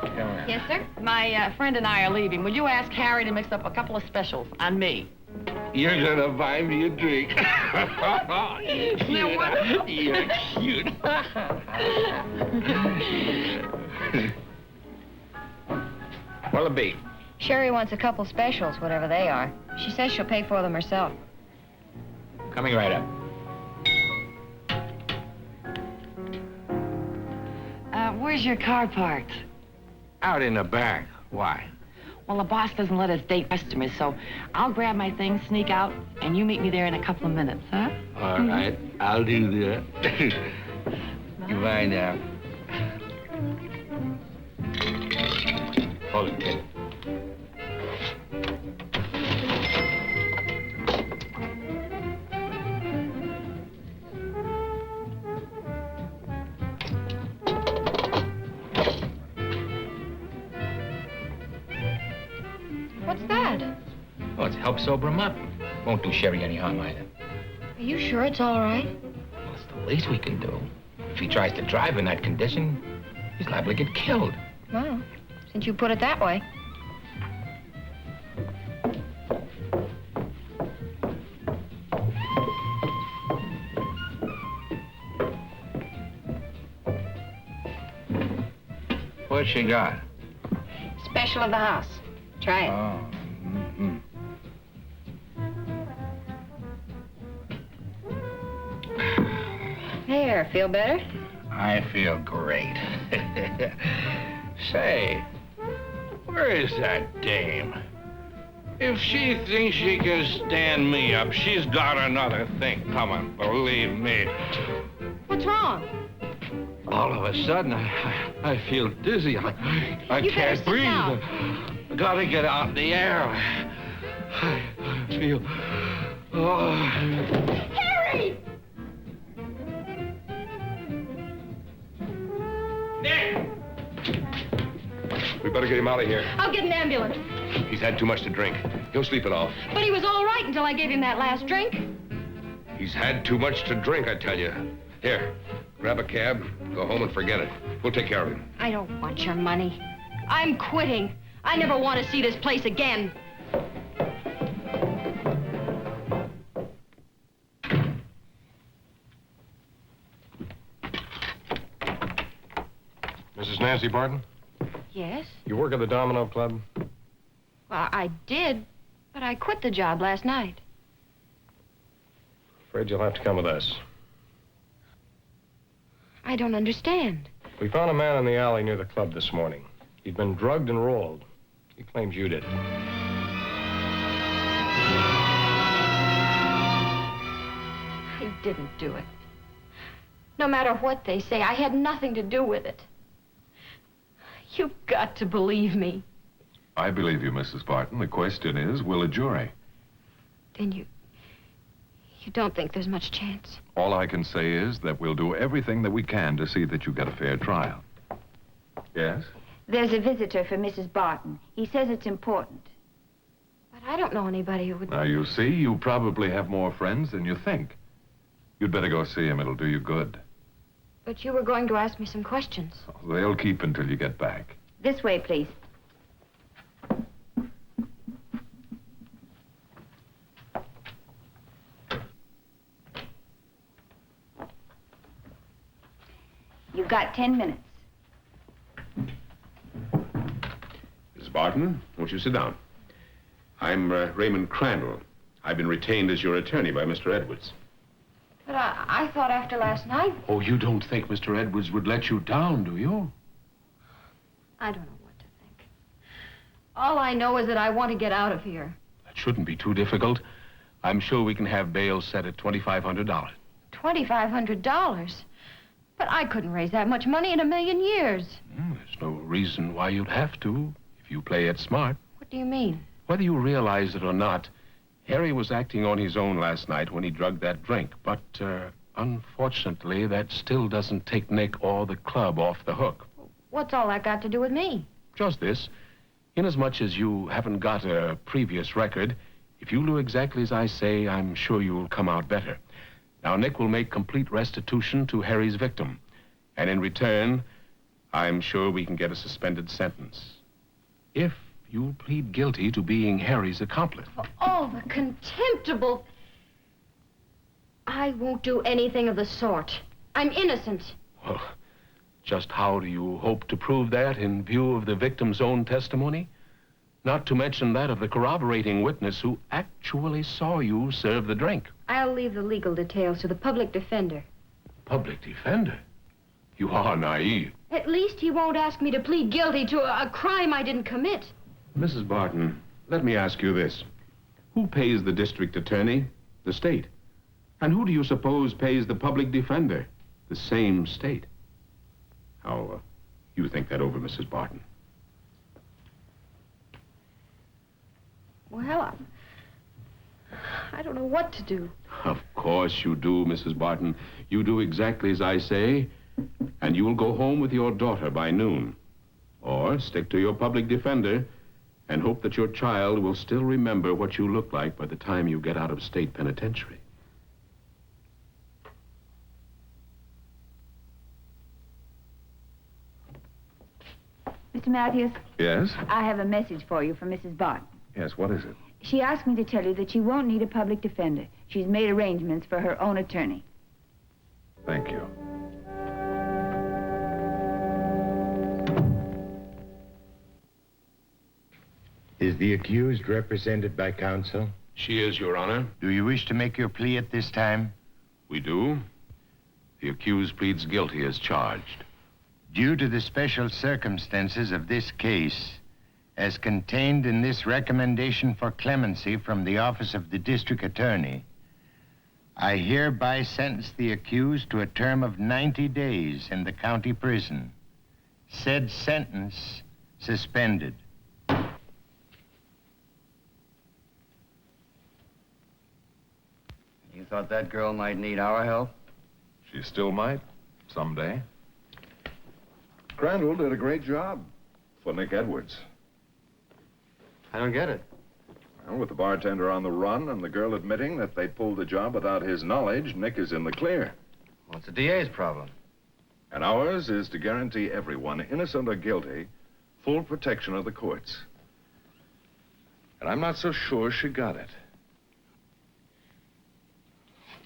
Come on. Yes, sir? My friend and I are leaving. Will you ask Harry to mix up a couple of specials on me? You're gonna buy me a drink. You're wonderful? You're cute. What'll it be? Sherry wants a couple specials, whatever they are. She says she'll pay for them herself. Coming right up. Where's your car parked? Out in the back. Why? Well, the boss doesn't let us date customers, so I'll grab my things, sneak out, and you meet me there in a couple of minutes, huh? All right, I'll do that. Goodbye now. Hold it, kid. What's that? Oh, it's help sober him up. Won't do Sherry any harm either. Are you sure it's all right? Well, it's the least we can do. If he tries to drive in that condition, he's liable to get killed. Well, since you put it that way. What she got? Special of the house. Try it. Oh, There, feel better? I feel great. Say, where is that dame? If she thinks she can stand me up, she's got another thing coming, believe me. What's wrong? All of a sudden, I feel dizzy. I You better can't sit breathe. down. I gotta get out in the air. I feel... Oh. Harry! Nick! We better get him out of here. I'll get an ambulance. He's had too much to drink. He'll sleep it off. But he was all right until I gave him that last drink. He's had too much to drink, I tell you. Here, grab a cab, go home and forget it. We'll take care of him. I don't want your money. I'm quitting. I never want to see this place again. Mrs. Nancy Barton, Yes? you work at the Domino Club? Well, I did, but I quit the job last night. Afraid you'll have to come with us. I don't understand. We found a man in the alley near the club this morning. He'd been drugged and rolled. He claims you did. I didn't do it. No matter what they say, I had nothing to do with it. You've got to believe me. I believe you, Mrs. Barton. The question is, will a jury? Then you don't think there's much chance? All I can say is that we'll do everything that we can to see that you get a fair trial. Yes? There's a visitor for Mrs. Barton. He says it's important. But I don't know anybody who would... Now, you see, you probably have more friends than you think. You'd better go see him. It'll do you good. But you were going to ask me some questions. They'll keep until you get back. This way, please. You've got 10 minutes. Miss Barton, won't you sit down? I'm Raymond Crandall. I've been retained as your attorney by Mr. Edwards. But I thought after last night... Oh, you don't think Mr. Edwards would let you down, do you? I don't know what to think. All I know is that I want to get out of here. That shouldn't be too difficult. I'm sure we can have bail set at $2,500. $2,500? But I couldn't raise that much money in a million years. There's no reason why you'd have to, if you play it smart. What do you mean? Whether you realize it or not, Harry was acting on his own last night when he drugged that drink. But, unfortunately, that still doesn't take Nick or the club off the hook. What's all that got to do with me? Just this. Inasmuch as you haven't got a previous record, if you do exactly as I say, I'm sure you'll come out better. Now, Nick will make complete restitution to Harry's victim. And in return, I'm sure we can get a suspended sentence. If you'll plead guilty to being Harry's accomplice. Oh, the contemptible... I won't do anything of the sort. I'm innocent. Well, just how do you hope to prove that in view of the victim's own testimony? Not to mention that of the corroborating witness who actually saw you serve the drink. I'll leave the legal details to the public defender. Public defender? You are naive. At least he won't ask me to plead guilty to a crime I didn't commit. Mrs. Barton, let me ask you this. Who pays the district attorney? The state. And who do you suppose pays the public defender? The same state. How, you think that over, Mrs. Barton? Well, I don't know what to do. Of course you do, Mrs. Barton. You do exactly as I say, and you will go home with your daughter by noon. Or stick to your public defender and hope that your child will still remember what you look like by the time you get out of state penitentiary. Mr. Matthews, Yes? I have a message for you from Mrs. Barton. Yes, what is it? She asked me to tell you that she won't need a public defender. She's made arrangements for her own attorney. Thank you. Is the accused represented by counsel? She is, Your Honor. Do you wish to make your plea at this time? We do. The accused pleads guilty as charged. Due to the special circumstances of this case, as contained in this recommendation for clemency from the office of the district attorney, I hereby sentence the accused to a term of 90 days in the county prison. Said sentence suspended. You thought that girl might need our help? She still might, someday. Crandall did a great job for Nick Edwards. I don't get it. Well, with the bartender on the run and the girl admitting that they pulled the job without his knowledge, Nick is in the clear. What's the DA's problem? And ours is to guarantee everyone, innocent or guilty, full protection of the courts. And I'm not so sure she got it.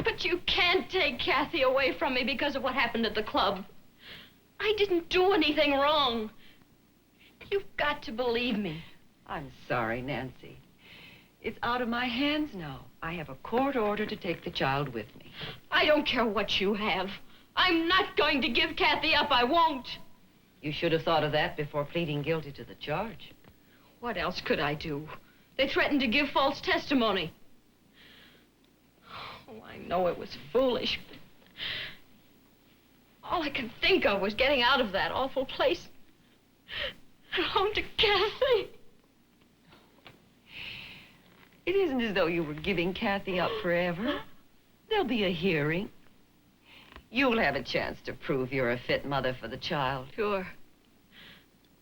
But you can't take Kathy away from me because of what happened at the club. I didn't do anything wrong. You've got to believe me. I'm sorry, Nancy. It's out of my hands now. I have a court order to take the child with me. I don't care what you have. I'm not going to give Kathy up. I won't. You should have thought of that before pleading guilty to the charge. What else could I do? They threatened to give false testimony. Oh, I know it was foolish, but all I could think of was getting out of that awful place and home to Kathy. It isn't as though you were giving Kathy up forever. There'll be a hearing. You'll have a chance to prove you're a fit mother for the child. Sure.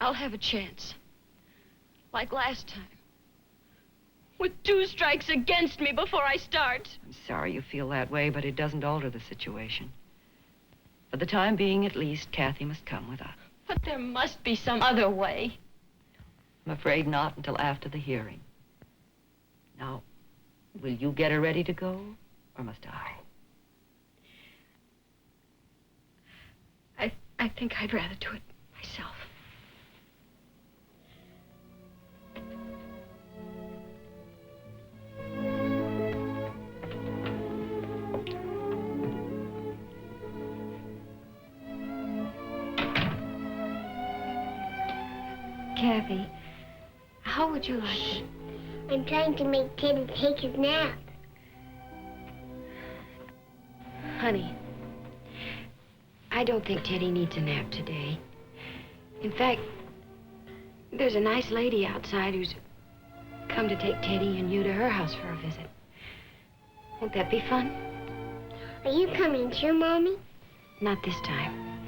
I'll have a chance. Like last time. With 2 strikes against me before I start. I'm sorry you feel that way, but it doesn't alter the situation. For the time being, at least, Kathy must come with us. But there must be some other way. I'm afraid not until after the hearing. Now, will you get her ready to go, or must I? I think I'd rather do it myself. Kathy, how would you like it? I'm trying to make Teddy take his nap. Honey, I don't think Teddy needs a nap today. In fact, there's a nice lady outside who's come to take Teddy and you to her house for a visit. Won't that be fun? Are you coming too, Mommy? Not this time.